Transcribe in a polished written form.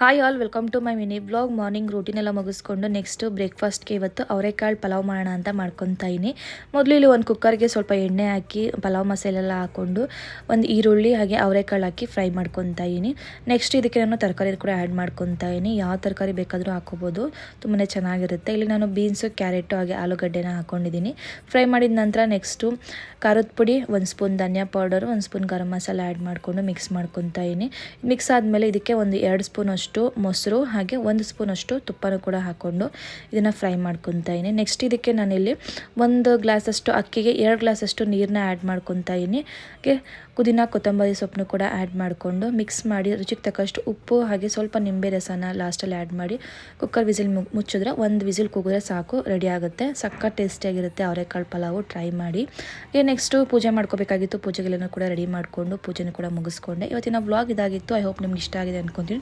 Hi all, welcome to my mini blog. Morning routine ಎಲ್ಲ ಮುಗಿಸ್ಕೊಂಡು next ಬ್ರೇಕ್ಫಾಸ್ಟ್ಗೆ ಇವತ್ತು ಅವರೆಕಾಳು ಪಲಾವ್ ಮಾಡೋಣ ಅಂತ ಮಾಡ್ಕೊತಾ ಇದ್ದೀನಿ. ಮೊದಲು ಇಲ್ಲಿ ಒಂದು ಕುಕ್ಕರ್ಗೆ ಸ್ವಲ್ಪ ಎಣ್ಣೆ ಹಾಕಿ ಪಲಾವ್ ಮಸಾಲೆ ಎಲ್ಲ ಹಾಕ್ಕೊಂಡು ಒಂದು ಈರುಳ್ಳಿ ಹಾಗೆ ಅವರೆಕಾಳು ಹಾಕಿ ಫ್ರೈ ಮಾಡ್ಕೊತಾ ಇದ್ದೀನಿ. ನೆಕ್ಸ್ಟ್ ಇದಕ್ಕೆ ನಾನು ತರಕಾರಿ ಕೂಡ ಆ್ಯಡ್ ಮಾಡ್ಕೊತಾ ಇದ್ದೀನಿ. ಯಾವ ತರಕಾರಿ ಬೇಕಾದರೂ ಹಾಕೋಬೋದು, ತುಂಬಾ ಚೆನ್ನಾಗಿರುತ್ತೆ. ಇಲ್ಲಿ ನಾನು ಬೀನ್ಸು, ಕ್ಯಾರೆಟು ಹಾಗೆ ಆಲೂಗಡ್ಡೆನ ಹಾಕ್ಕೊಂಡಿದ್ದೀನಿ. ಫ್ರೈ ಮಾಡಿದ ನಂತರ ನೆಕ್ಸ್ಟು ಖಾರದ ಪುಡಿ, 1 ಸ್ಪೂನ್ ಧನಿಯಾ powder, 1 spoon garam masala add ಮಾಡಿಕೊಂಡು ಮಿಕ್ಸ್ ಮಾಡ್ಕೊತಾ ಇದ್ದೀನಿ. ಮಿಕ್ಸ್ ಆದಮೇಲೆ ಇದಕ್ಕೆ ಒಂದು 2 ಸ್ಪೂನ್ ಅಷ್ಟು ಮೊಸರು ಹಾಗೆ 1 ಸ್ಪೂನ್ ಅಷ್ಟು ತುಪ್ಪನೂ ಕೂಡ ಹಾಕ್ಕೊಂಡು ಇದನ್ನು ಫ್ರೈ ಮಾಡ್ಕೊತಾ ಇದ್ದೀನಿ. ನೆಕ್ಸ್ಟ್ ಇದಕ್ಕೆ ನಾನಿಲ್ಲಿ 1 ಗ್ಲಾಸಷ್ಟು ಅಕ್ಕಿಗೆ 2 ಗ್ಲಾಸಷ್ಟು ನೀರನ್ನ ಆ್ಯಡ್ ಮಾಡ್ಕೊತಾ ಇದ್ದೀನಿ. ಹಾಗೆ ಪುದೀನ, ಕೊತ್ತಂಬರಿ ಸೊಪ್ಪನ್ನು ಕೂಡ ಆ್ಯಡ್ ಮಾಡಿಕೊಂಡು ಮಿಕ್ಸ್ ಮಾಡಿ ರುಚಿಗೆ ತಕ್ಕಷ್ಟು ಉಪ್ಪು ಹಾಗೆ ಸ್ವಲ್ಪ ನಿಂಬೆ ರಸನ ಲಾಸ್ಟಲ್ಲಿ ಆ್ಯಡ್ ಮಾಡಿ ಕುಕ್ಕರ್ ವಿಸಿಲ್ ಮುಚ್ಚಿದ್ರೆ 1 ವಿಸಿಲ್ ಕೂಗಿದ್ರೆ ಸಾಕು, ರೆಡಿ ಆಗುತ್ತೆ. ಸಕ್ಕ ಟೇಸ್ಟಿಯಾಗಿರುತ್ತೆ ಅವರೆಕಾಳು ಪಲಾವು, ಟ್ರೈ ಮಾಡಿ. ನೆಕ್ಸ್ಟು ಪೂಜೆ ಮಾಡ್ಕೋಬೇಕಾಗಿತ್ತು. ಪೂಜೆಗೆಲ್ಲನೂ ಕೂಡ ರೆಡಿ ಮಾಡಿಕೊಂಡು ಪೂಜೆನೂ ಕೂಡ ಮುಗಿಸ್ಕೊಂಡೆ. ಇವತ್ತಿನ ವ್ಲಾಗ್ ಇದಾಗಿತ್ತು. ಐ ಹೋಪ್ ನಿಮ್ಗೆ ಇಷ್ಟ ಆಗಿದೆ ಅನ್ಕೊತೀನಿ.